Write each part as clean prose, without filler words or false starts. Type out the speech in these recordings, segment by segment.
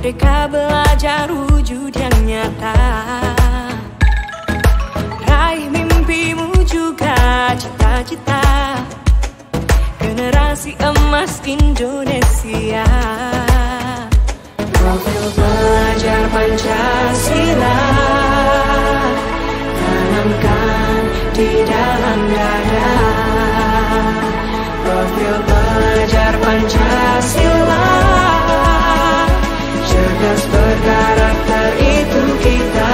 Merdeka belajar wujud yang nyata, raih mimpimu juga cita-cita, generasi emas Indonesia. Profil pelajar Pancasila tanamkan di dalam dada. Profil pelajar Pancasila, cerdas berkarakter itu kita.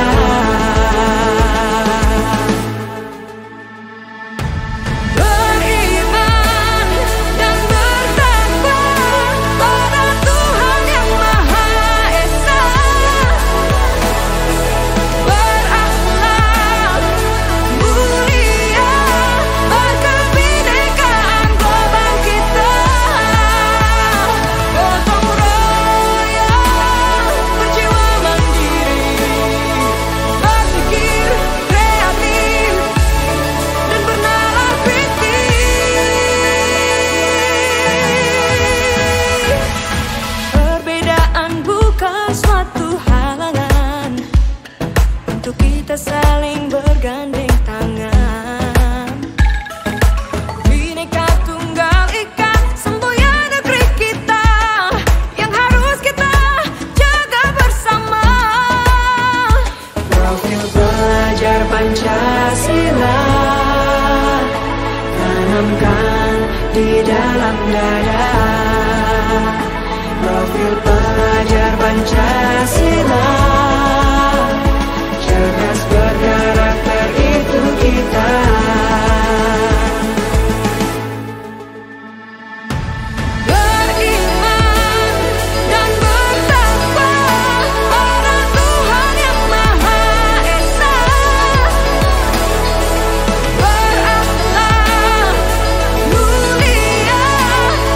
Kita saling bergandeng tangan. Bhinneka Tunggal Ika, semboyan negeri kita yang harus kita jaga bersama. Profil pelajar Pancasila tanamkan di dalam dada. Profil pelajar Pancasila, cerdas berkarakter itu kita. Beriman dan bertakwa pada Tuhan yang Maha Esa, berakhlak mulia,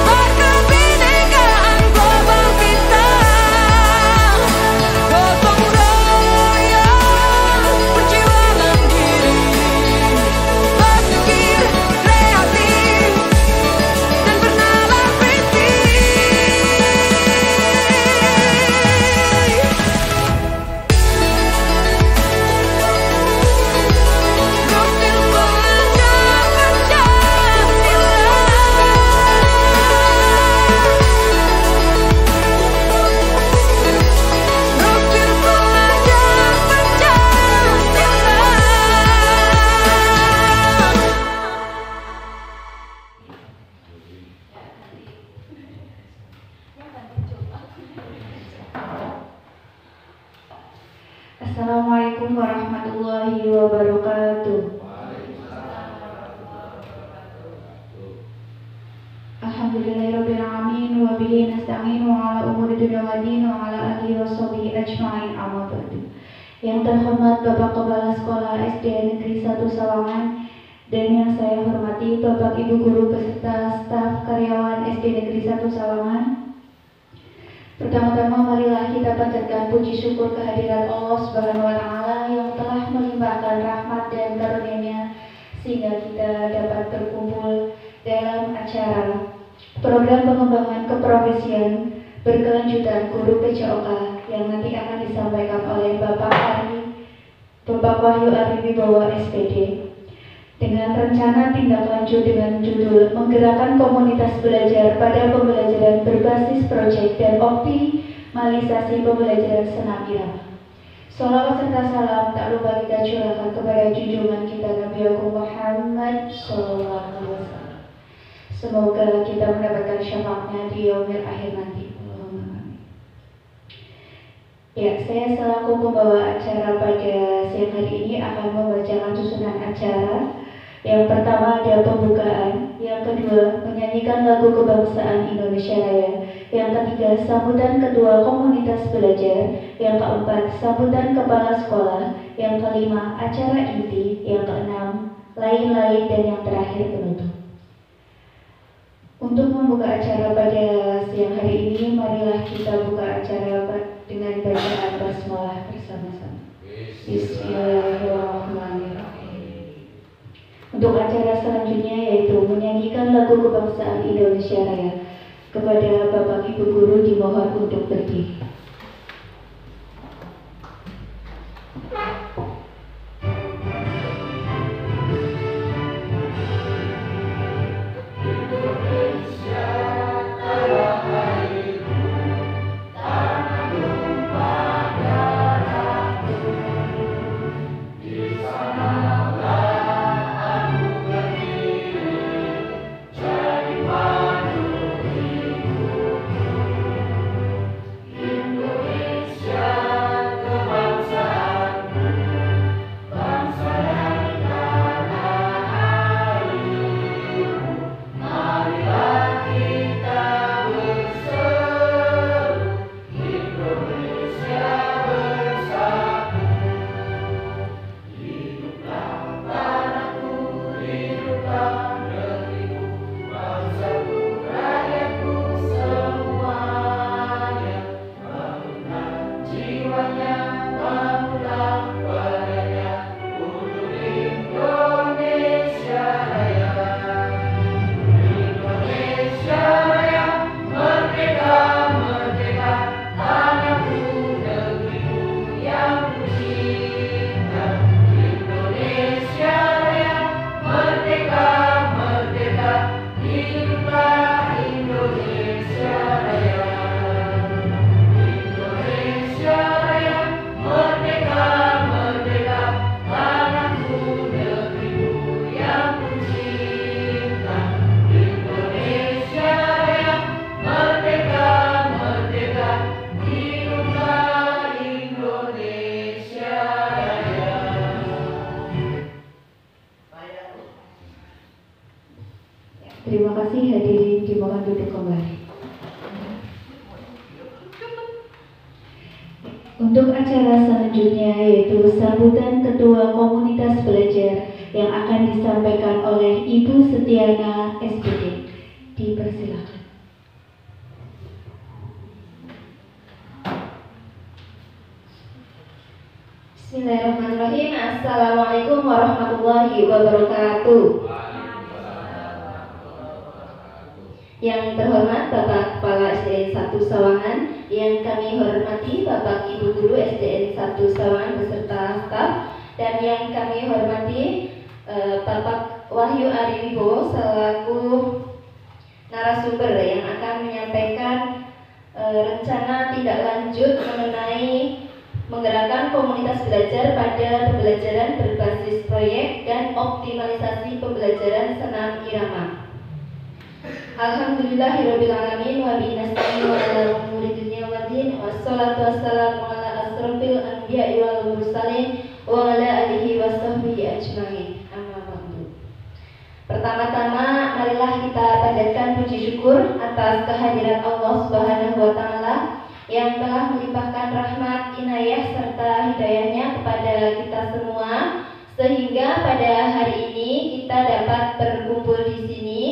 berkebinekaan global kita. Gotong royong, berjiwa mandiri, berpikir kreatif, dan bernalar kritis. Profil pelajar Pancasila, profil pelajar Pancasila. Assalamualaikum warahmatullahi wabarakatuh. Alhamdulillahirabbil alamin wa bihi nasta'in wa ala umuri dunya waddin wa ala alihi washabihi ajmain, amma ba'du. Yang terhormat Bapak Kepala Sekolah SD Negeri 1 Sawangan dan yang saya hormati Bapak Ibu guru beserta staf karyawan SD Negeri 1 Sawangan. Pertama-tama marilah kita panjatkan puji syukur kehadirat Allah Subhanahu wa taala yang telah melimpahkan rahmat dan karunia-Nya sehingga kita dapat berkumpul dalam acara program pengembangan keprofesian berkelanjutan guru PJOK yang nanti akan disampaikan oleh Bapak Wahyu Ari Wibowo SPD dengan rencana tindak lanjut dengan judul menggerakkan komunitas belajar pada pembelajaran berbasis proyek dan optimalisasi pembelajaran senam irama. Sholawat serta salam tak lupa kita curahkan kepada junjungan kita Nabi Agung Muhammad Sallallahu Alaihi Wasallam. Semoga kita mendapatkan syafaatnya di yaumil akhir nanti. Ya, saya selaku pembawa acara pada siang hari ini akan membacakan susunan acara. Yang pertama ada pembukaan, yang kedua menyanyikan lagu kebangsaan Indonesia Raya, yang ketiga sambutan ketua komunitas belajar, yang keempat sambutan kepala sekolah, yang kelima acara inti, yang keenam lain-lain, dan yang terakhir penutup. Untuk membuka acara pada siang hari ini, marilah kita buka acara dengan bacaan basmalah bersama-sama. Bismillahirrahmanirrahim. Untuk acara selanjutnya yaitu menyanyikan lagu kebangsaan Indonesia Raya. Kepada Bapak Ibu guru dimohon untuk berdiri. Terima kasih hadirin, dimohon duduk kembali. Untuk acara selanjutnya yaitu sambutan Ketua Komunitas Belajar yang akan disampaikan oleh Ibu Setiana SPD. Dipersilakan. Bismillahirrahmanirrahim. Assalamualaikum warahmatullahi wabarakatuh. Yang terhormat Bapak Kepala SDN 1 Sawangan, yang kami hormati Bapak Ibu Guru SDN 1 Sawangan beserta staf, dan yang kami hormati Bapak Wahyu Ariwibowo selaku narasumber yang akan menyampaikan rencana tindak lanjut mengenai menggerakkan komunitas belajar pada pembelajaran berbasis proyek dan optimalisasi pembelajaran senam irama. Alhamdulillahirrabbilalamin wa bihi nasta'in wa ala umuri dunya waddin wassalatu wassalamu ala asrofil anbiya'i wal mursalin wa ala alihi wa sahbihi ajma'in. Amma ba'du. Pertama-tama marilah kita panjatkan puji syukur atas kehadiran Allah Subhanahu wa taala yang telah melimpahkan rahmat, inayah serta hidayahnya kepada kita semua sehingga pada hari ini kita dapat berkumpul di sini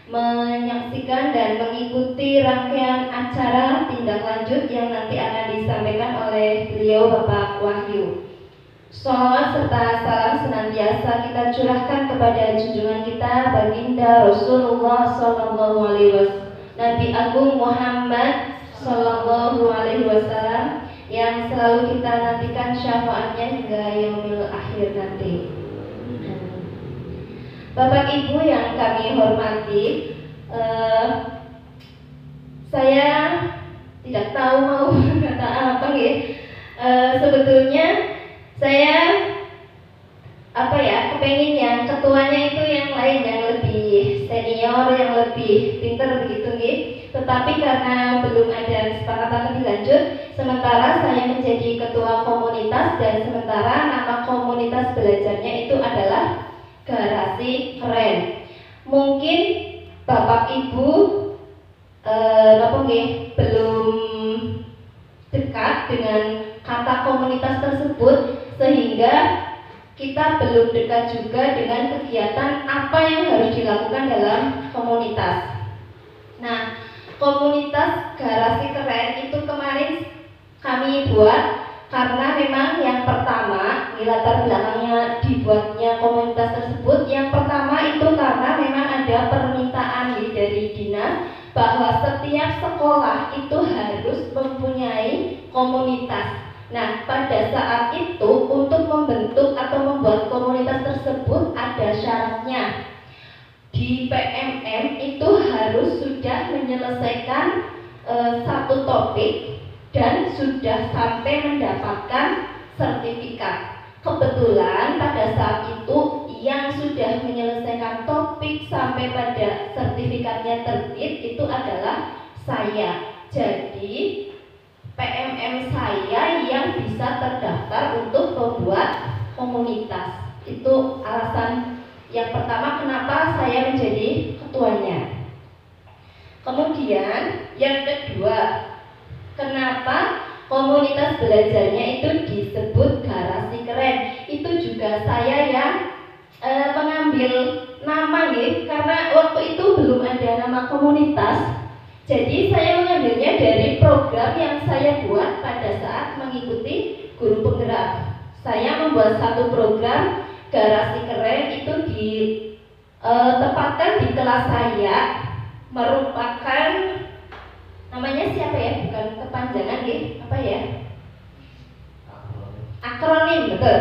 menyaksikan dan mengikuti rangkaian acara tindak lanjut yang nanti akan disampaikan oleh beliau Bapak Wahyu. Sholawat serta salam senantiasa kita curahkan kepada junjungan kita Baginda Rasulullah Sallallahu Alaihi Wasallam, Nabi Agung Muhammad Sallallahu Alaihi Wasallam yang selalu kita nantikan syafaatnya hingga yaumil akhir nanti. Bapak Ibu yang kami hormati, saya tidak tahu mau kata apa ya. Sebetulnya saya kepengen yang ketuanya itu yang lain, yang lebih senior, yang lebih pinter begitu nggih. Tetapi karena belum ada kesepakatan lebih lanjut, sementara saya menjadi ketua komunitas dan sementara nama komunitas belajarnya itu adalah Garasi Keren. Mungkin Bapak Ibu belum dekat dengan kata komunitas tersebut sehingga kita belum dekat juga dengan kegiatan apa yang harus dilakukan dalam komunitas. Nah, komunitas Garasi Keren itu kemarin kami buat karena memang yang pertama, latar belakangnya dibuatnya komunitas tersebut, yang pertama itu karena memang ada permintaan dari dinas bahwa setiap sekolah itu harus mempunyai komunitas. Nah, pada saat itu untuk membentuk atau membuat komunitas tersebut ada syaratnya. Di PMM itu harus sudah menyelesaikan satu topik dan sudah sampai mendapatkan sertifikat. Kebetulan pada saat itu yang sudah menyelesaikan topik sampai pada sertifikatnya terbit itu adalah saya. Jadi PMM saya yang bisa terdaftar untuk membuat komunitas. Itu alasan yang pertama kenapa saya menjadi ketuanya. Kemudian yang kedua, kenapa komunitas belajarnya itu disebut Garasi Keren? Itu juga saya yang mengambil nama nih, karena waktu itu belum ada nama komunitas. Jadi saya mengambilnya dari program yang saya buat pada saat mengikuti guru penggerak. Saya membuat satu program Garasi Keren itu ditempatkan di kelas saya, merupakan namanya siapa ya? Bukan kepanjangan apa ya? Akronim, betul.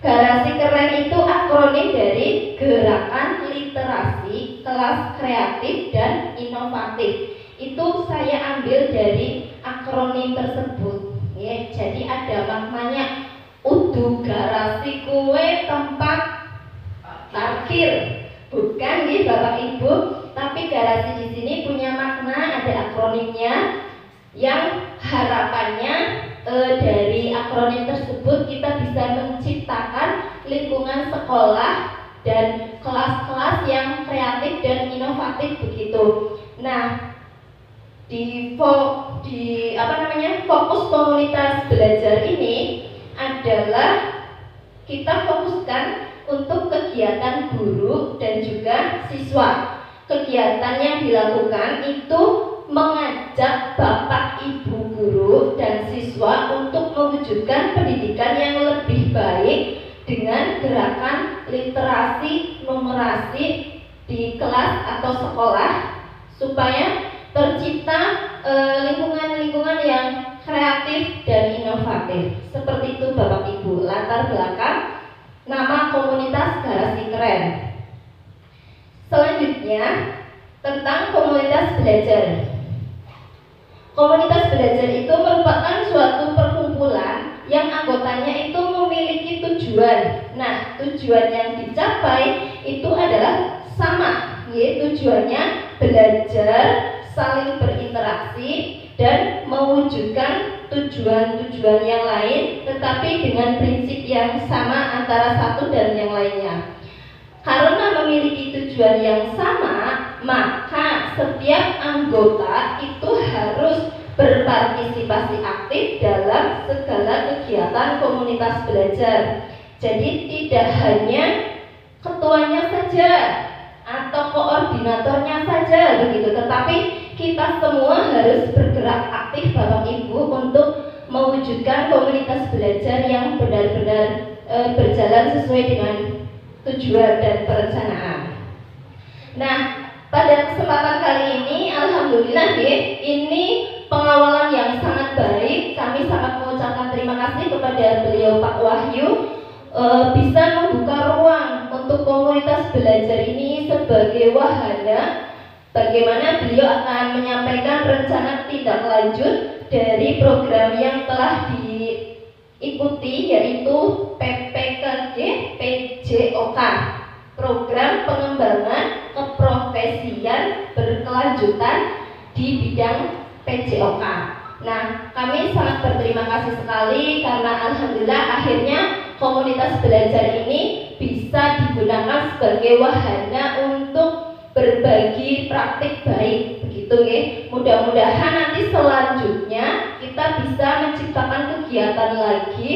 Garasi Keren itu akronim dari Gerakan Literasi Kelas Kreatif dan Inovatif. Itu saya ambil dari akronim tersebut. Ya, jadi ada maknanya. Udu garasi kue tempat parkir. Bukan nih Bapak Ibu, tapi garasi di sini punya makna, ada akronimnya yang harapannya dari akronim tersebut kita bisa menciptakan lingkungan sekolah dan kelas-kelas yang kreatif dan inovatif begitu. Nah, di fokus komunitas belajar ini adalah kita fokuskan untuk kegiatan guru dan juga siswa. Kegiatan yang dilakukan itu mengajak bapak ibu guru dan siswa untuk mewujudkan pendidikan yang lebih baik dengan gerakan literasi numerasi di kelas atau sekolah supaya tercipta lingkungan-lingkungan yang kreatif dan inovatif. Seperti itu Bapak Ibu, latar belakang nama komunitas Garasi Keren. Selanjutnya tentang komunitas belajar. Komunitas belajar itu merupakan suatu perkumpulan yang anggotanya itu memiliki tujuan. Nah, tujuan yang dicapai itu adalah sama, yaitu tujuannya belajar, saling berinteraksi, dan mewujudkan tujuan-tujuan yang lain, tetapi dengan prinsip yang sama antara satu dan yang lainnya. Karena memiliki tujuan yang sama, maka setiap anggota itu harus berpartisipasi aktif dalam segala kegiatan komunitas belajar. Jadi tidak hanya ketuanya saja atau koordinatornya saja begitu, tetapi kita semua harus bergerak aktif Bapak Ibu untuk mewujudkan komunitas belajar yang benar-benar berjalan sesuai dengan tujuan dan perencanaan. Nah, pada kesempatan kali ini alhamdulillah ini pengawalan yang sangat baik. Kami sangat mengucapkan terima kasih kepada beliau Pak Wahyu bisa membuka ruang untuk komunitas belajar ini sebagai wahana bagaimana beliau akan menyampaikan rencana tindak lanjut dari program yang telah diikuti, yaitu PPKG PJOK, Program Pengembangan Keprofesian Berkelanjutan di bidang PJOK. Nah, kami sangat berterima kasih sekali karena alhamdulillah akhirnya komunitas belajar ini bisa digunakan sebagai wahana untuk berbagi praktik baik begitu ya. Mudah-mudahan nanti selanjutnya kita bisa menciptakan kegiatan lagi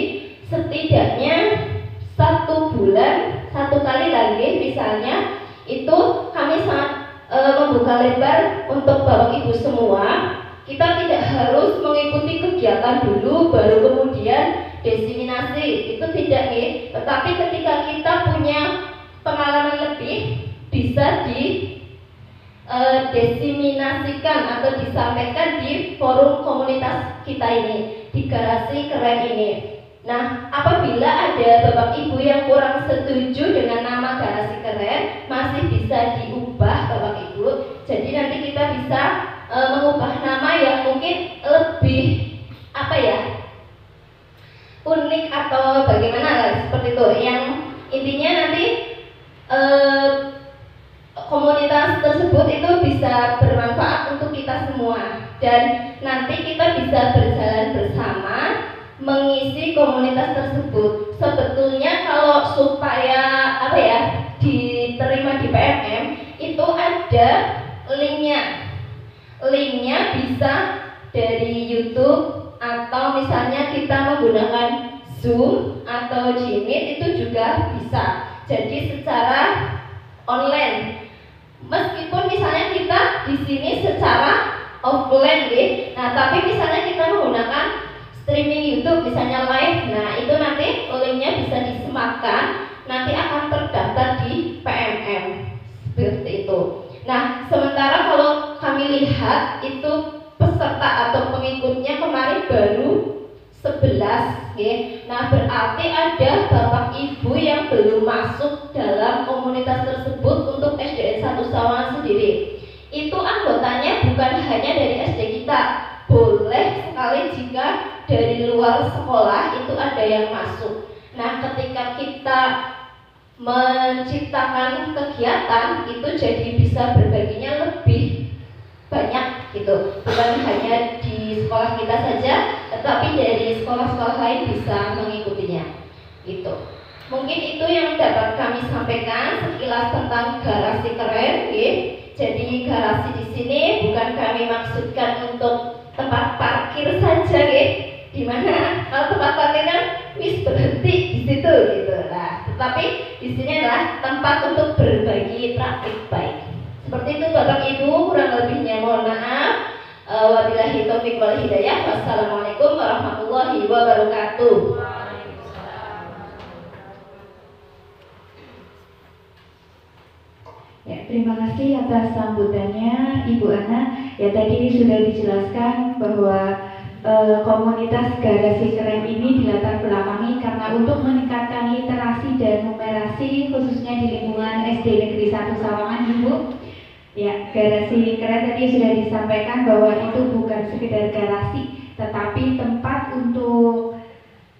setidaknya 1 bulan 1 kali lagi misalnya. Itu kami sangat membuka lebar untuk Bapak Ibu semua. Kita tidak harus mengikuti kegiatan dulu baru kemudian diseminasi, itu tidak ya. Tetapi ketika kita punya pengalaman lebih bisa diseminasikan atau disampaikan di forum komunitas kita ini, di Garasi Keren ini. Nah, apabila ada Bapak Ibu yang kurang setuju dengan nama Garasi Keren, masih bisa diubah Bapak Ibu. Jadi nanti kita bisa mengubah nama yang mungkin lebih unik atau bagaimana lah, seperti itu. Yang intinya nanti komunitas tersebut itu bisa bermanfaat untuk kita semua, dan nanti kita bisa berjalan bersama mengisi komunitas tersebut. Sebetulnya kalau supaya diterima di PMM itu ada linknya bisa dari YouTube atau misalnya kita menggunakan Zoom atau Jimit itu juga bisa. Jadi secara online, meskipun misalnya kita di sini secara offline deh. Nah, tapi misalnya kita menggunakan streaming YouTube misalnya live, nah itu nanti linknya bisa disematkan, nanti akan terdaftar di PMM seperti itu. Nah, sementara kalau kami lihat itu peserta atau pengikutnya kemarin baru 11 ya. Nah, berarti ada Bapak Ibu yang belum masuk dalam komunitas tersebut untuk SDN 1 Sawangan sendiri. Itu anggotanya bukan hanya dari SD kita, boleh sekali jika dari luar sekolah itu ada yang masuk. Nah, ketika kita menciptakan kegiatan itu jadi bisa berbaginya lebih banyak gitu, bukan hanya di sekolah kita saja, tetapi dari sekolah-sekolah lain bisa mengikutinya gitu. Mungkin itu yang dapat kami sampaikan sekilas tentang garasi keren, ya. Jadi garasi di sini bukan kami maksudkan untuk tempat parkir saja, ya. Dimana kalau tempat parkir kan wis berhenti di situ gitu. Nah, tetapi di sini adalah tempat untuk berbagi praktik baik. Seperti itu Bapak Ibu, kurang lebihnya mohon maaf. Wabillahi taufiq wal hidayah. Wassalamualaikum warahmatullahi wabarakatuh. Ya, terima kasih atas sambutannya Ibu Ana. Ya, tadi sudah dijelaskan bahwa komunitas garasi keren ini dilatar belakangi karena untuk meningkatkan literasi dan numerasi khususnya di lingkungan SD Negeri 1 Sawangan, Ibu. Ya, garasi keren tadi sudah disampaikan bahwa itu bukan sekedar garasi, tetapi tempat untuk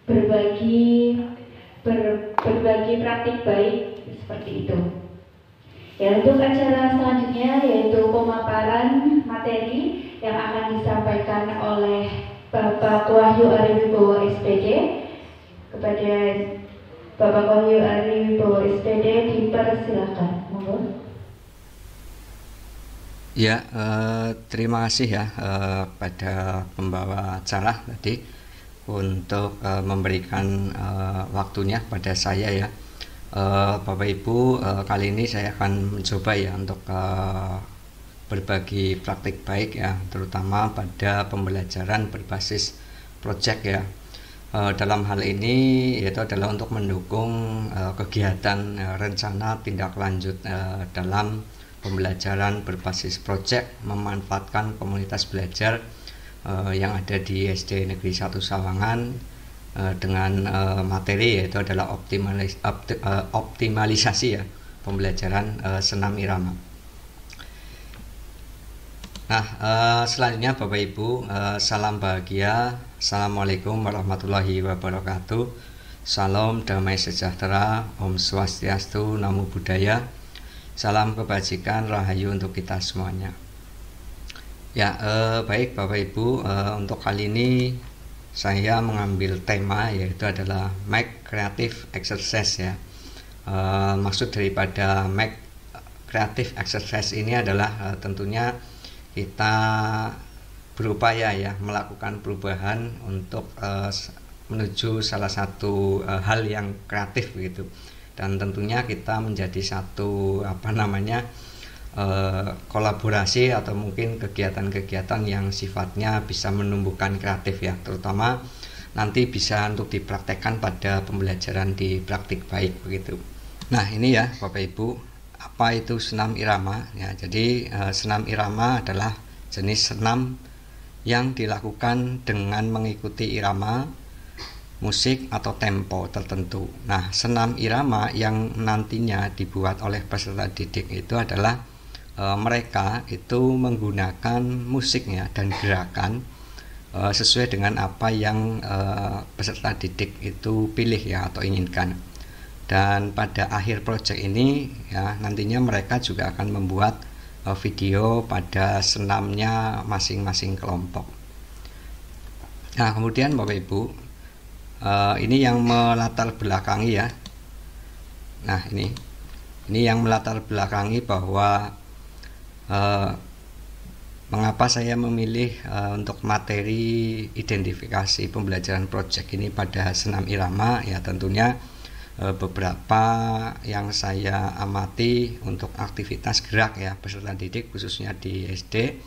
berbagi praktik baik seperti itu. Ya, untuk acara selanjutnya yaitu pemaparan materi yang akan disampaikan oleh Bapak Wahyu Ariwibowo SPD. Kepada Bapak Wahyu Ariwibowo SPD dipersilakan. Monggo. Ya, terima kasih ya pada pembawa acara tadi untuk memberikan waktunya pada saya ya. Bapak Ibu, kali ini saya akan mencoba ya untuk berbagi praktik baik ya, terutama pada pembelajaran berbasis project ya. Dalam hal ini yaitu adalah untuk mendukung kegiatan rencana tindak lanjut dalam pembelajaran berbasis project, memanfaatkan komunitas belajar yang ada di SD Negeri 1 Sawangan dengan materi yaitu adalah optimalisasi ya pembelajaran senam irama. Nah, selanjutnya Bapak Ibu, salam bahagia, assalamualaikum warahmatullahi wabarakatuh, salam damai sejahtera, Om Swastiastu, Namo Buddhaya, salam kebajikan, rahayu untuk kita semuanya. Ya, baik Bapak Ibu, untuk kali ini saya mengambil tema yaitu adalah make creative exercise ya. Maksud daripada make creative exercise ini adalah tentunya kita berupaya ya melakukan perubahan untuk menuju salah satu hal yang kreatif gitu, dan tentunya kita menjadi satu kolaborasi atau mungkin kegiatan-kegiatan yang sifatnya bisa menumbuhkan kreatif ya, terutama nanti bisa untuk dipraktekkan pada pembelajaran di praktik baik begitu. Nah, ini ya Bapak Ibu, apa itu senam irama ya. Jadi senam irama adalah jenis senam yang dilakukan dengan mengikuti irama musik atau tempo tertentu. Nah, senam irama yang nantinya dibuat oleh peserta didik itu adalah mereka itu menggunakan musiknya dan gerakan sesuai dengan apa yang peserta didik itu pilih ya atau inginkan. Dan pada akhir proyek ini ya nantinya mereka juga akan membuat video pada senamnya masing-masing kelompok. Nah, kemudian Bapak Ibu, ini yang melatar belakangi ya. Nah, ini yang melatar belakangi bahwa mengapa saya memilih untuk materi identifikasi pembelajaran proyek ini pada senam irama ya, tentunya beberapa yang saya amati untuk aktivitas gerak ya peserta didik khususnya di SD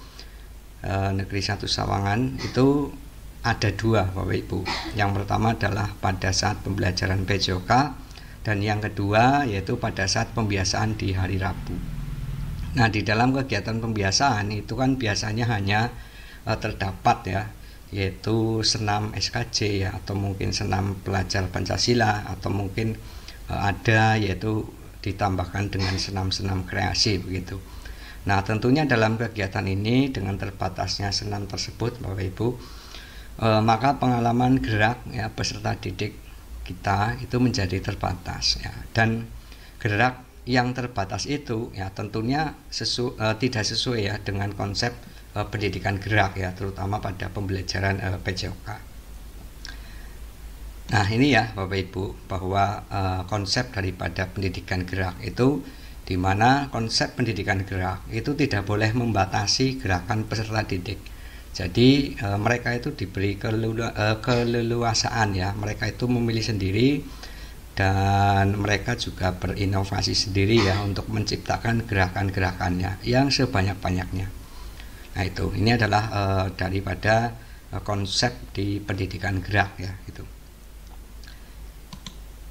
Negeri 1 Sawangan itu ada dua Bapak Ibu. Yang pertama adalah pada saat pembelajaran PJOK, dan yang kedua yaitu pada saat pembiasaan di hari Rabu. Nah, di dalam kegiatan pembiasaan itu kan biasanya hanya terdapat ya, yaitu senam SKJ ya, atau mungkin senam pelajar Pancasila, atau mungkin ada yaitu ditambahkan dengan senam-senam kreasi begitu. Nah, tentunya dalam kegiatan ini dengan terbatasnya senam tersebut Bapak Ibu, maka pengalaman gerak ya peserta didik kita itu menjadi terbatas ya, dan gerak yang terbatas itu ya tentunya tidak sesuai ya dengan konsep pendidikan gerak ya, terutama pada pembelajaran PJOK. Nah ini ya Bapak Ibu, bahwa konsep daripada pendidikan gerak itu, di mana konsep pendidikan gerak itu tidak boleh membatasi gerakan peserta didik. Jadi mereka itu diberi keleluasaan ya, mereka itu memilih sendiri dan mereka juga berinovasi sendiri ya untuk menciptakan gerakan-gerakannya yang sebanyak-banyaknya. Nah itu, ini adalah daripada konsep di pendidikan gerak ya gitu.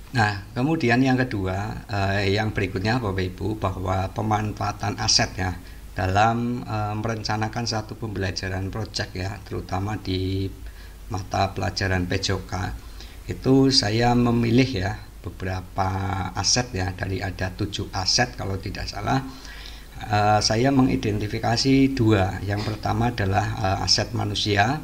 Nah, kemudian yang kedua, yang berikutnya Bapak Ibu, bahwa pemanfaatan aset ya dalam merencanakan satu pembelajaran proyek ya, terutama di mata pelajaran PJOK, itu saya memilih ya beberapa aset ya, dari ada 7 aset kalau tidak salah. Saya mengidentifikasi 2. Yang pertama adalah aset manusia.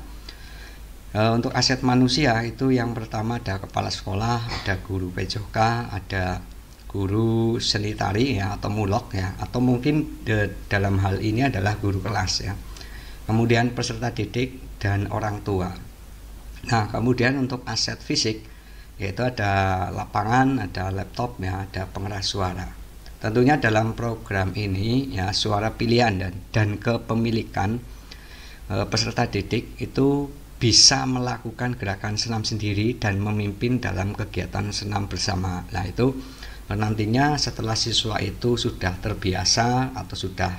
Untuk aset manusia itu yang pertama ada kepala sekolah, ada guru PJOK, ada guru seni tari ya, atau mulok ya, atau mungkin dalam hal ini adalah guru kelas ya. Kemudian peserta didik dan orang tua. Nah, kemudian untuk aset fisik yaitu ada lapangan, ada laptop ya, ada pengeras suara. Tentunya dalam program ini ya, suara pilihan dan kepemilikan peserta didik itu bisa melakukan gerakan senam sendiri dan memimpin dalam kegiatan senam bersama. Nah itu nantinya setelah siswa itu sudah terbiasa atau sudah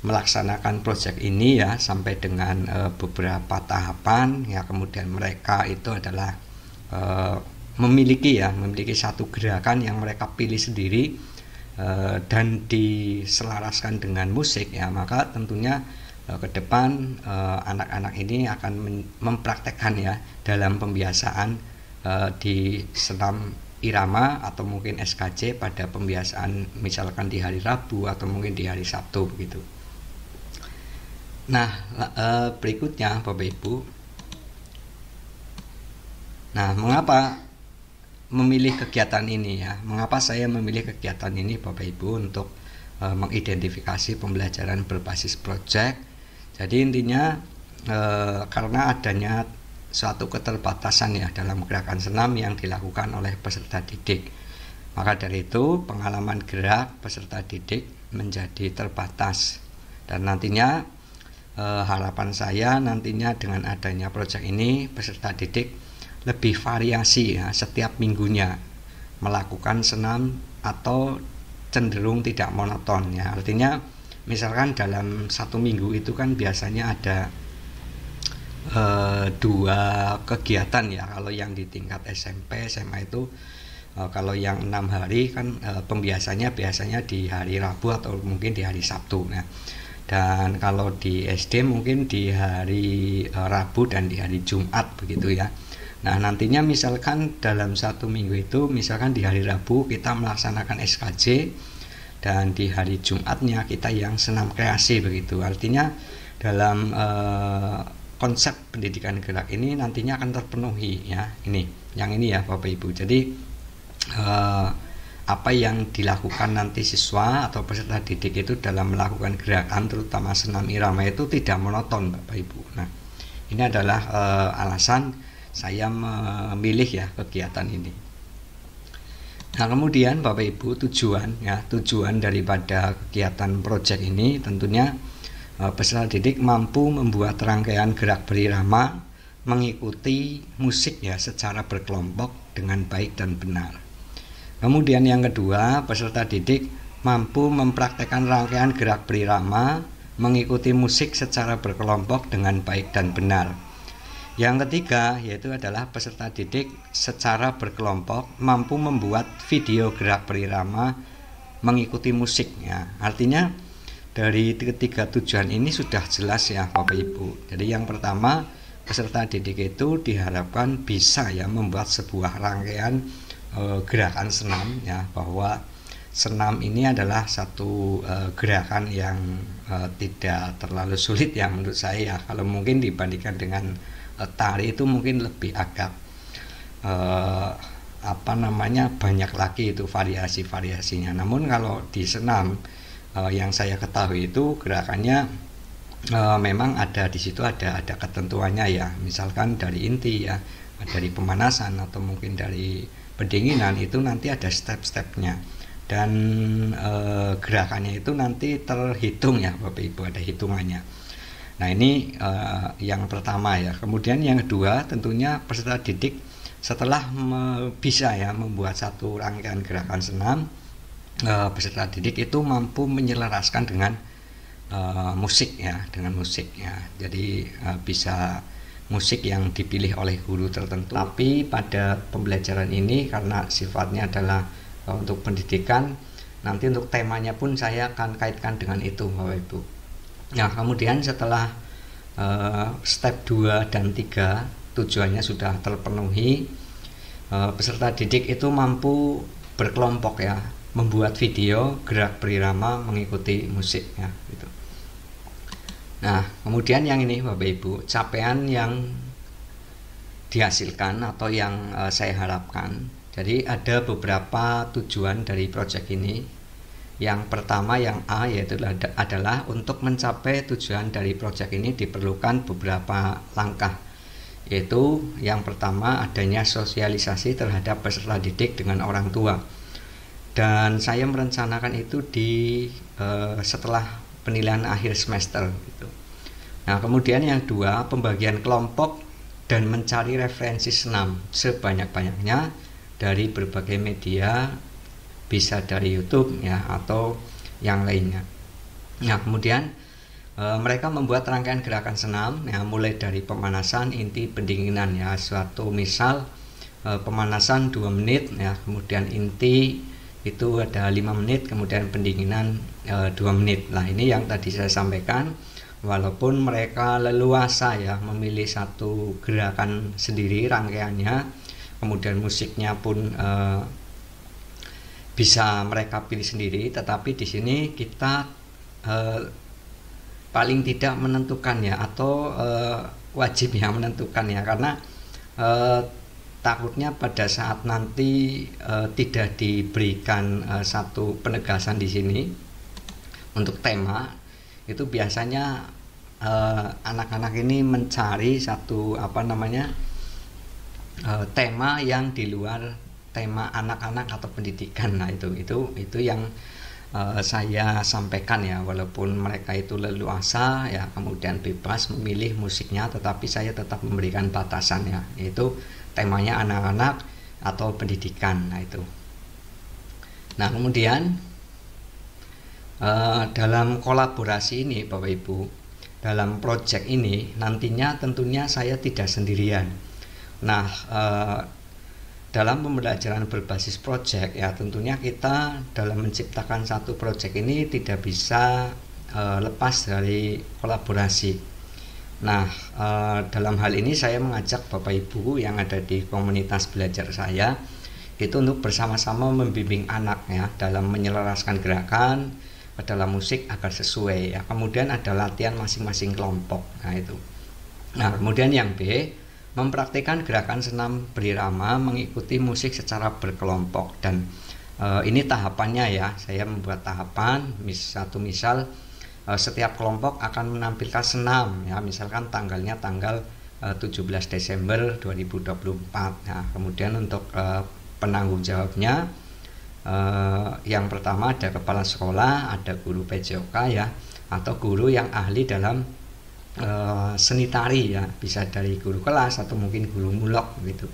melaksanakan proyek ini ya sampai dengan beberapa tahapan ya, kemudian mereka itu adalah memiliki satu gerakan yang mereka pilih sendiri dan diselaraskan dengan musik ya, maka tentunya ke depan anak-anak ini akan mempraktekkan ya dalam pembiasaan di senam irama atau mungkin SKJ pada pembiasaan misalkan di hari Rabu atau mungkin di hari Sabtu begitu. Nah berikutnya Bapak Ibu, nah mengapa memilih kegiatan ini ya, mengapa saya memilih kegiatan ini Bapak Ibu untuk mengidentifikasi pembelajaran berbasis proyek. Jadi intinya karena adanya suatu keterbatasan ya dalam gerakan senam yang dilakukan oleh peserta didik, maka dari itu pengalaman gerak peserta didik menjadi terbatas. Dan nantinya harapan saya nantinya dengan adanya proyek ini peserta didik lebih variasi ya, setiap minggunya melakukan senam atau cenderung tidak monoton ya. Artinya misalkan dalam 1 minggu itu kan biasanya ada 2 kegiatan ya, kalau yang di tingkat SMP SMA itu kalau yang 6 hari kan pembiasanya biasanya di hari Rabu atau mungkin di hari Sabtu ya. Dan kalau di SD mungkin di hari Rabu dan di hari Jumat begitu ya. Nah nantinya misalkan dalam 1 minggu itu misalkan di hari Rabu kita melaksanakan SKJ dan di hari Jumatnya kita yang senam kreasi begitu. Artinya dalam konsep pendidikan gerak ini nantinya akan terpenuhi ya, yang ini ya Bapak Ibu. Jadi apa yang dilakukan nanti siswa atau peserta didik itu dalam melakukan gerakan terutama senam irama itu tidak monoton Bapak Ibu. Nah ini adalah alasan saya memilih ya kegiatan ini. Nah kemudian Bapak Ibu tujuan daripada kegiatan proyek ini tentunya peserta didik mampu membuat rangkaian gerak berirama mengikuti musik ya secara berkelompok dengan baik dan benar. Kemudian yang kedua, peserta didik mampu mempraktekkan rangkaian gerak berirama mengikuti musik secara berkelompok dengan baik dan benar. Yang ketiga yaitu adalah peserta didik secara berkelompok mampu membuat video gerak berirama mengikuti musik ya. Artinya dari ketiga tujuan ini sudah jelas ya Bapak Ibu. Jadi yang pertama, peserta didik itu diharapkan bisa ya membuat sebuah rangkaian gerakan senam ya, bahwa senam ini adalah satu gerakan yang tidak terlalu sulit ya menurut saya ya. Kalau mungkin dibandingkan dengan tari itu mungkin lebih agak banyak lagi itu variasinya. Namun kalau di senam yang saya ketahui itu gerakannya memang ada di situ ada ketentuannya ya, misalkan dari inti ya, dari pemanasan atau mungkin dari pendinginan, itu nanti ada step-stepnya, dan gerakannya itu nanti terhitung ya Bapak Ibu, ada hitungannya. Nah ini yang pertama ya. Kemudian yang kedua, tentunya peserta didik setelah bisa ya membuat satu rangkaian gerakan senam, peserta didik itu mampu menyelaraskan dengan musik ya, dengan musik ya. Jadi bisa musik yang dipilih oleh guru tertentu. Tapi pada pembelajaran ini karena sifatnya adalah untuk pendidikan, nanti untuk temanya pun saya akan kaitkan dengan itu Bapak Ibu. Nah kemudian setelah step 2 dan 3 tujuannya sudah terpenuhi, peserta didik itu mampu berkelompok ya, membuat video gerak berirama mengikuti musik ya gitu. Nah kemudian yang ini Bapak Ibu, capaian yang dihasilkan atau yang saya harapkan. Jadi ada beberapa tujuan dari proyek ini. Yang pertama, yang A, yaitu adalah untuk mencapai tujuan dari proyek ini diperlukan beberapa langkah, yaitu yang pertama adanya sosialisasi terhadap peserta didik dengan orang tua, dan saya merencanakan itu setelah penilaian akhir semester gitu. Nah kemudian yang dua, pembagian kelompok dan mencari referensi senam sebanyak-banyaknya dari berbagai media, bisa dari YouTube ya atau yang lainnya. Nah kemudian mereka membuat rangkaian gerakan senam ya, mulai dari pemanasan, inti, pendinginan ya. Suatu misal pemanasan 2 menit ya, kemudian inti itu ada 5 menit, kemudian pendinginan 2 menit. Nah ini yang tadi saya sampaikan, walaupun mereka leluasa ya memilih satu gerakan sendiri rangkaiannya, kemudian musiknya pun bisa mereka pilih sendiri, tetapi di sini kita paling tidak menentukan ya, atau wajib ya menentukan ya, karena takutnya pada saat nanti tidak diberikan satu penegasan di sini untuk tema, itu biasanya anak-anak ini mencari satu tema yang di luar tema anak-anak atau pendidikan. Nah itu yang saya sampaikan ya, walaupun mereka itu leluasa ya, kemudian bebas memilih musiknya, tetapi saya tetap memberikan batasan ya, yaitu temanya anak-anak atau pendidikan. Nah itu. Nah kemudian dalam kolaborasi ini Bapak Ibu, dalam proyek ini nantinya tentunya saya tidak sendirian. Nah dalam pembelajaran berbasis proyek ya, tentunya kita dalam menciptakan satu proyek ini tidak bisa lepas dari kolaborasi. Nah dalam hal ini saya mengajak Bapak Ibu yang ada di komunitas belajar saya itu untuk bersama-sama membimbing anak ya dalam menyelaraskan gerakan ke dalam musik agar sesuai ya. Kemudian ada latihan masing-masing kelompok. Nah itu. Nah kemudian yang B, mempraktikkan gerakan senam berirama mengikuti musik secara berkelompok, dan ini tahapannya ya, saya membuat tahapan. Satu misal setiap kelompok akan menampilkan senam ya, misalkan tanggalnya tanggal 17 Desember 2024. Nah kemudian untuk penanggung jawabnya, yang pertama ada kepala sekolah, ada guru PJOK ya, atau guru yang ahli dalam seni tari ya, bisa dari guru kelas atau mungkin guru mulok gitu.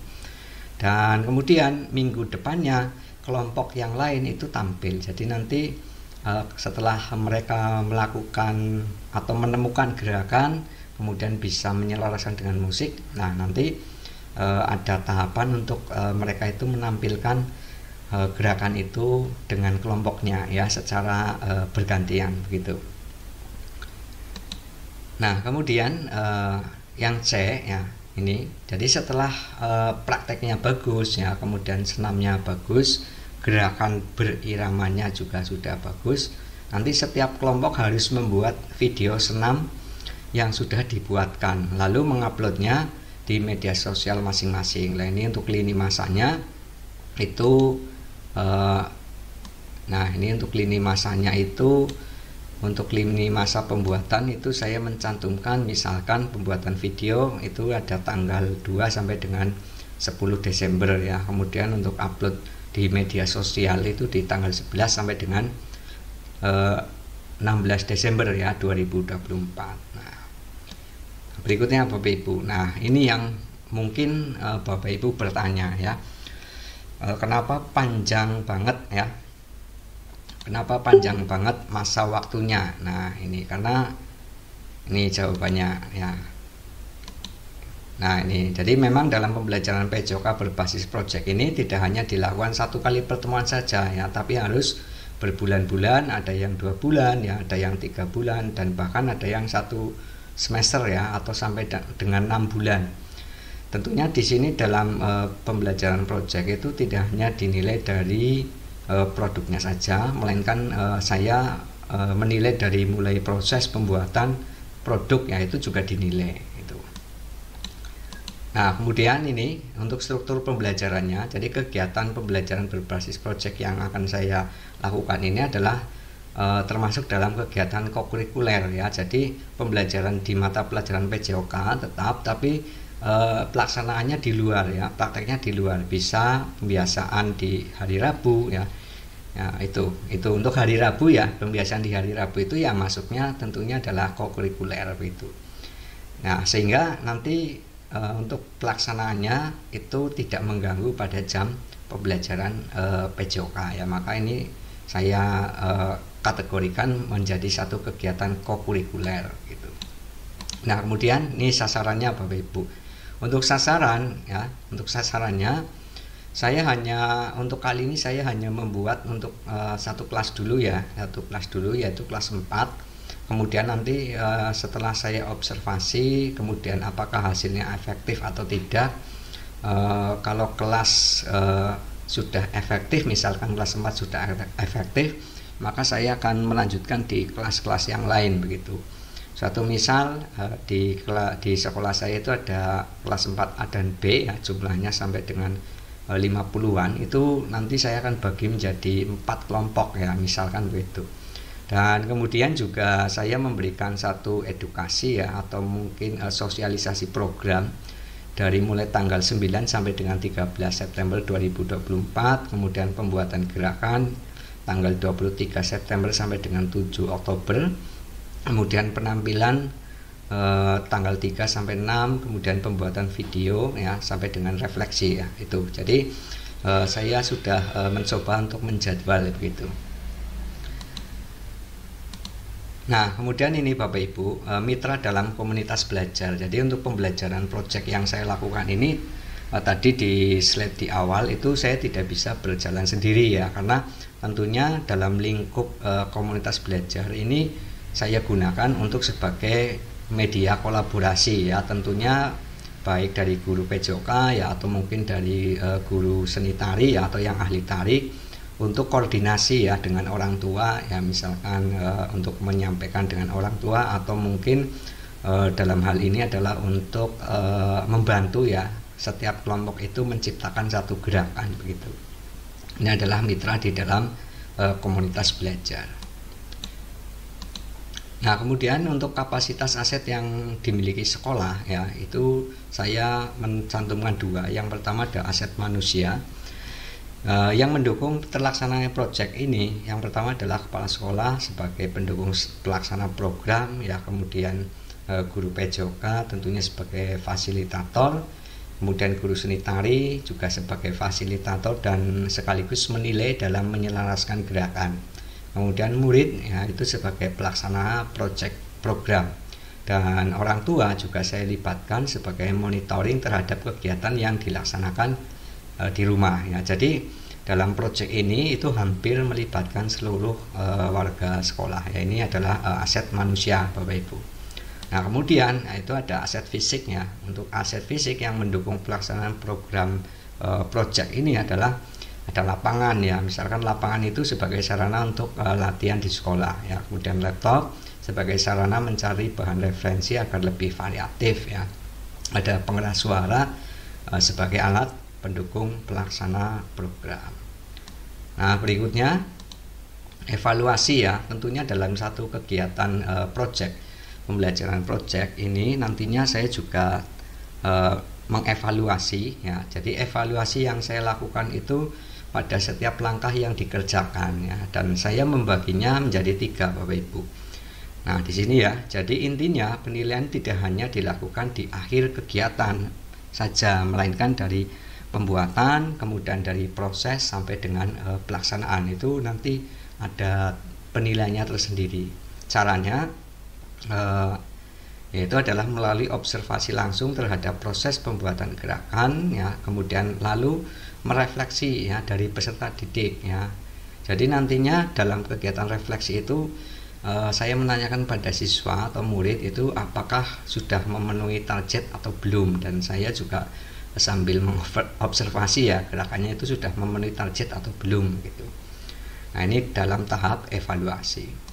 Dan kemudian minggu depannya kelompok yang lain itu tampil. Jadi nanti setelah mereka melakukan atau menemukan gerakan, kemudian bisa menyelaraskan dengan musik, nah nanti ada tahapan untuk mereka itu menampilkan gerakan itu dengan kelompoknya ya, secara bergantian begitu. Nah kemudian yang C ya, ini jadi setelah prakteknya bagus ya, kemudian senamnya bagus, gerakan beriramanya juga sudah bagus, nanti setiap kelompok harus membuat video senam yang sudah dibuatkan, lalu menguploadnya di media sosial masing-masing. Nah ini untuk lini masanya itu nah ini untuk lini masanya itu Untuk lini masa pembuatan itu saya mencantumkan misalkan pembuatan video itu ada tanggal 2 sampai dengan 10 Desember ya. Kemudian untuk upload di media sosial itu di tanggal 11 sampai dengan 16 Desember ya 2024. Nah, berikutnya Bapak Ibu. Nah, ini yang mungkin Bapak Ibu bertanya ya. Kenapa panjang banget ya? Kenapa panjang banget masa waktunya? Nah, ini karena ini jawabannya ya. Nah, ini jadi memang dalam pembelajaran PJOK berbasis project ini tidak hanya dilakukan satu kali pertemuan saja ya, tapi harus berbulan-bulan, ada yang 2 bulan ya, ada yang 3 bulan, dan bahkan ada yang 1 semester ya, atau sampai dengan 6 bulan. Tentunya di sini dalam pembelajaran project itu tidak hanya dinilai dari produknya saja, melainkan saya menilai dari mulai proses pembuatan produk ya, itu juga dinilai itu. Nah, kemudian ini untuk struktur pembelajarannya. Jadi kegiatan pembelajaran berbasis project yang akan saya lakukan ini adalah termasuk dalam kegiatan kokurikuler ya. Jadi pembelajaran di mata pelajaran PJOK tetap, tapi pelaksanaannya di luar ya, prakteknya di luar. Bisa pembiasaan di hari Rabu ya. Ya, itu untuk hari Rabu ya, pembiasaan di hari Rabu itu ya masuknya tentunya adalah kokurikuler itu. Nah, sehingga nanti untuk pelaksanaannya itu tidak mengganggu pada jam pembelajaran PJOK ya, maka ini saya kategorikan menjadi satu kegiatan kokurikuler gitu. Nah, kemudian ini sasarannya Bapak Ibu. Untuk sasaran ya, untuk sasarannya saya hanya untuk kali ini saya hanya membuat untuk satu kelas dulu ya, satu kelas dulu yaitu kelas 4. Kemudian nanti setelah saya observasi kemudian apakah hasilnya efektif atau tidak. Kalau kelas sudah efektif, misalkan kelas 4 sudah efektif, maka saya akan melanjutkan di kelas-kelas yang lain begitu. Suatu misal di sekolah saya itu ada kelas 4A dan B ya, jumlahnya sampai dengan 50-an, itu nanti saya akan bagi menjadi 4 kelompok ya, misalkan begitu. Dan kemudian juga saya memberikan satu edukasi ya, atau mungkin sosialisasi program dari mulai tanggal 9 sampai dengan 13 September 2024, kemudian pembuatan gerakan tanggal 23 September sampai dengan 7 Oktober, kemudian penampilan tanggal 3 sampai 6, kemudian pembuatan video ya sampai dengan refleksi ya itu. Jadi saya sudah mencoba untuk menjadwal begitu. Nah, kemudian ini Bapak Ibu, mitra dalam komunitas belajar. Jadi untuk pembelajaran project yang saya lakukan ini tadi di slide di awal itu saya tidak bisa berjalan sendiri ya, karena tentunya dalam lingkup komunitas belajar ini saya gunakan untuk sebagai media kolaborasi ya, tentunya baik dari guru PJOK ya, atau mungkin dari guru seni tari ya, atau yang ahli tari, untuk koordinasi ya dengan orang tua ya, misalkan untuk menyampaikan dengan orang tua, atau mungkin dalam hal ini adalah untuk membantu ya setiap kelompok itu menciptakan satu gerakan begitu. Ini adalah mitra di dalam komunitas belajar. Nah, kemudian untuk kapasitas aset yang dimiliki sekolah ya, itu saya mencantumkan 2. Yang pertama ada aset manusia yang mendukung terlaksananya proyek ini. Yang pertama adalah kepala sekolah sebagai pendukung pelaksana program ya, kemudian guru PJOK tentunya sebagai fasilitator, kemudian guru seni tari juga sebagai fasilitator dan sekaligus menilai dalam menyelaraskan gerakan. Kemudian murid ya itu sebagai pelaksana proyek program, dan orang tua juga saya libatkan sebagai monitoring terhadap kegiatan yang dilaksanakan di rumah ya. Jadi dalam proyek ini itu hampir melibatkan seluruh warga sekolah ya. Ini adalah aset manusia Bapak Ibu. Nah, kemudian itu ada aset fisik ya. Untuk aset fisik yang mendukung pelaksanaan program proyek ini adalah ada lapangan ya, misalkan lapangan itu sebagai sarana untuk latihan di sekolah ya, kemudian laptop sebagai sarana mencari bahan referensi agar lebih variatif ya, ada pengeras suara sebagai alat pendukung pelaksana program. Nah, berikutnya evaluasi ya, tentunya dalam satu kegiatan project, pembelajaran project ini nantinya saya juga mengevaluasi ya. Jadi evaluasi yang saya lakukan itu pada setiap langkah yang dikerjakan ya, dan saya membaginya menjadi 3 Bapak Ibu. Nah di sini ya, jadi intinya penilaian tidak hanya dilakukan di akhir kegiatan saja, melainkan dari pembuatan, kemudian dari proses sampai dengan pelaksanaan itu nanti ada penilaiannya tersendiri. Caranya yaitu adalah melalui observasi langsung terhadap proses pembuatan gerakan ya, kemudian lalu merefleksi ya dari peserta didik ya. Jadi nantinya dalam kegiatan refleksi itu saya menanyakan pada siswa atau murid itu apakah sudah memenuhi target atau belum, dan saya juga sambil mengobservasi ya gerakannya itu sudah memenuhi target atau belum gitu. Nah ini dalam tahap evaluasi.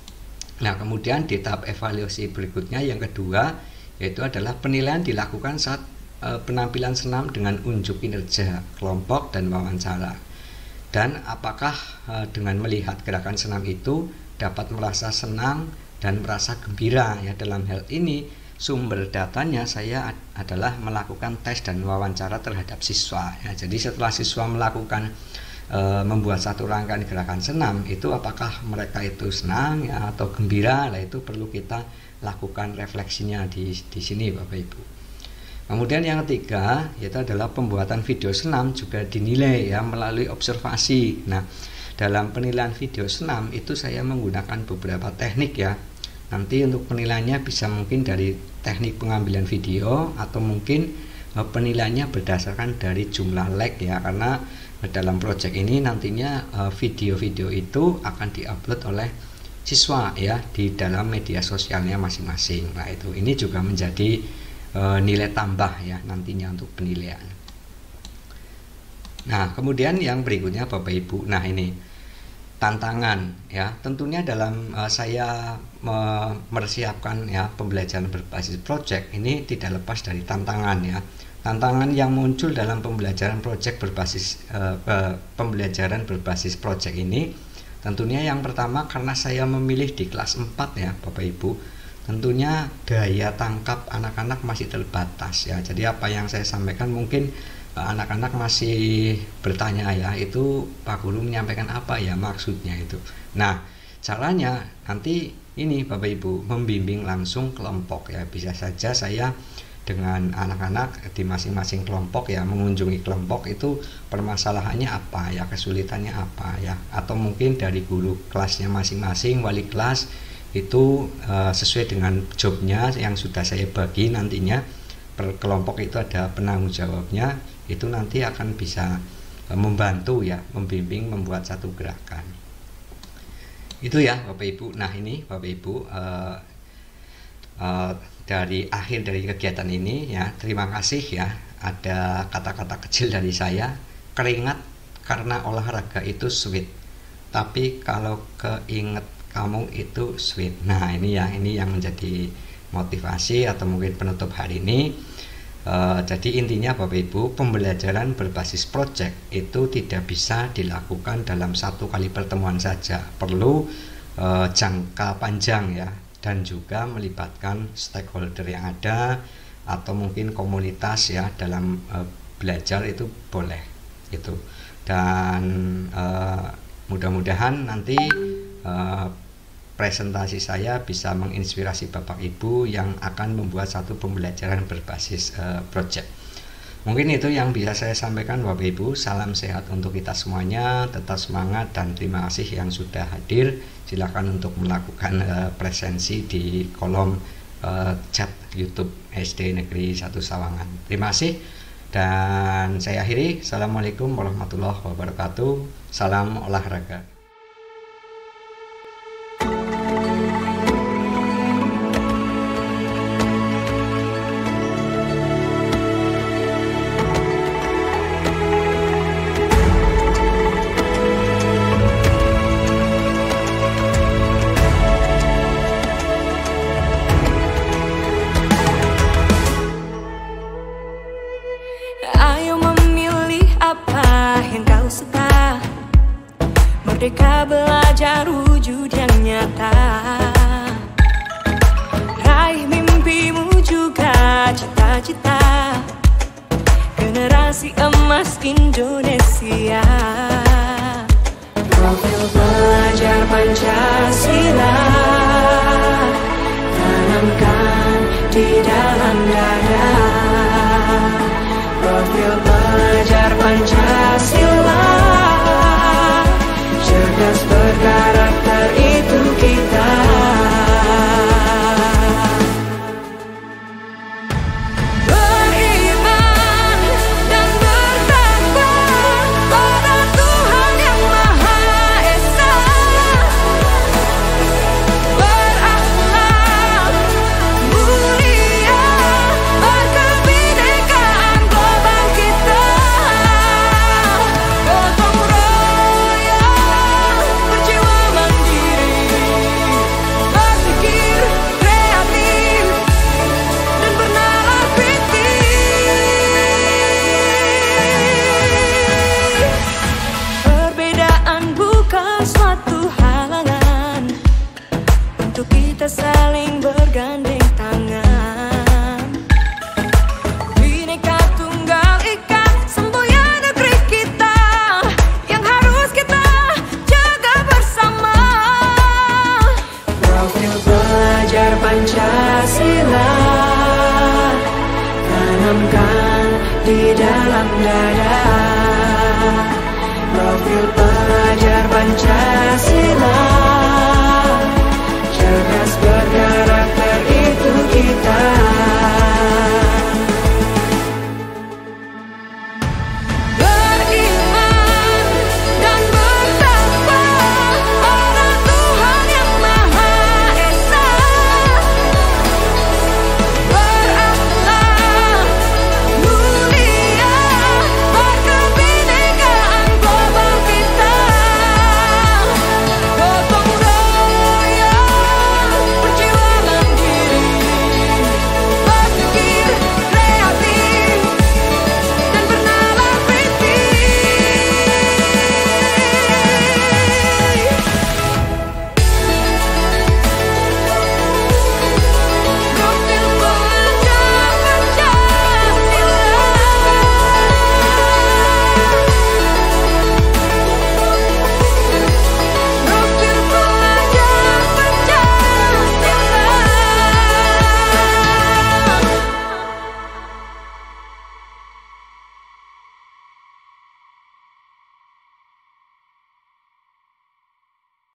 Nah kemudian di tahap evaluasi berikutnya yang kedua yaitu adalah penilaian dilakukan saat penampilan senam dengan unjuk kinerja kelompok dan wawancara, dan apakah dengan melihat gerakan senam itu dapat merasa senang dan merasa gembira ya. Dalam hal ini sumber datanya saya adalah melakukan tes dan wawancara terhadap siswa ya. Jadi setelah siswa melakukan membuat satu rangkaian gerakan senam itu apakah mereka itu senang ya atau gembira, lah itu perlu kita lakukan refleksinya di sini Bapak Ibu. Kemudian yang ketiga yaitu adalah pembuatan video senam juga dinilai ya melalui observasi. Nah dalam penilaian video senam itu saya menggunakan beberapa teknik ya. Nanti untuk penilaiannya bisa mungkin dari teknik pengambilan video atau mungkin penilaiannya berdasarkan dari jumlah like ya, karena dalam proyek ini nantinya video-video itu akan diupload oleh siswa ya di dalam media sosialnya masing-masing. Nah itu ini juga menjadi nilai tambah ya nantinya untuk penilaian. Nah kemudian yang berikutnya Bapak Ibu, nah ini tantangan ya, tentunya dalam saya mempersiapkan ya pembelajaran berbasis project ini tidak lepas dari tantangan ya. Tantangan yang muncul dalam pembelajaran project berbasis pembelajaran berbasis project ini tentunya yang pertama karena saya memilih di kelas 4 ya Bapak Ibu, tentunya daya tangkap anak-anak masih terbatas ya. Jadi apa yang saya sampaikan mungkin anak-anak masih bertanya ya, itu Pak Guru menyampaikan apa ya maksudnya itu. Nah caranya nanti ini Bapak Ibu membimbing langsung kelompok ya. Bisa saja saya dengan anak-anak di masing-masing kelompok ya, mengunjungi kelompok itu permasalahannya apa ya, kesulitannya apa ya, atau mungkin dari guru kelasnya masing-masing, wali kelas itu sesuai dengan jobnya yang sudah saya bagi, nantinya per kelompok itu ada penanggung jawabnya, itu nanti akan bisa membantu ya, membimbing membuat satu gerakan itu ya Bapak Ibu. Nah ini Bapak Ibu dari akhir dari kegiatan ini ya, terima kasih ya. Ada kata-kata kecil dari saya, keringat karena olahraga itu sweet, tapi kalau keinget kamu itu sweet. Nah ini yang menjadi motivasi atau mungkin penutup hari ini. Jadi intinya Bapak Ibu, pembelajaran berbasis project itu tidak bisa dilakukan dalam satu kali pertemuan saja, perlu jangka panjang ya, dan juga melibatkan stakeholder yang ada atau mungkin komunitas ya dalam belajar itu boleh itu. Dan mudah-mudahan nanti presentasi saya bisa menginspirasi Bapak Ibu yang akan membuat satu pembelajaran berbasis project. Mungkin itu yang bisa saya sampaikan Bapak Ibu. Salam sehat untuk kita semuanya, tetap semangat dan terima kasih yang sudah hadir. Silakan untuk melakukan presensi di kolom chat YouTube SD Negeri 1 Sawangan. Terima kasih dan saya akhiri. Assalamualaikum warahmatullahi wabarakatuh. Salam olahraga. Ayo memilih apa yang kau suka, merdeka belajar nyata. Raih mimpimu juga cita-cita, generasi emas Indonesia. Profil pelajar Pancasila tanamkan di dalam dada. Profil pelajar Pancasila, cerdas berkarakter itu kita. Beriman dan bertakwa pada Tuhan Yang Maha Esa. Berakhlak mulia, berkebinekaan global kita. Gotong royong, berjiwa mandiri, berpikir kreatif dan bernalar kritis. Perbedaan bukan suatu halangan untuk kita saling bergandeng tangan. Bhinneka Tunggal Ika, semboyan negeri kita yang harus kita jaga bersama. Profil pelajar Pancasila tanamkan di dalam dada. Profil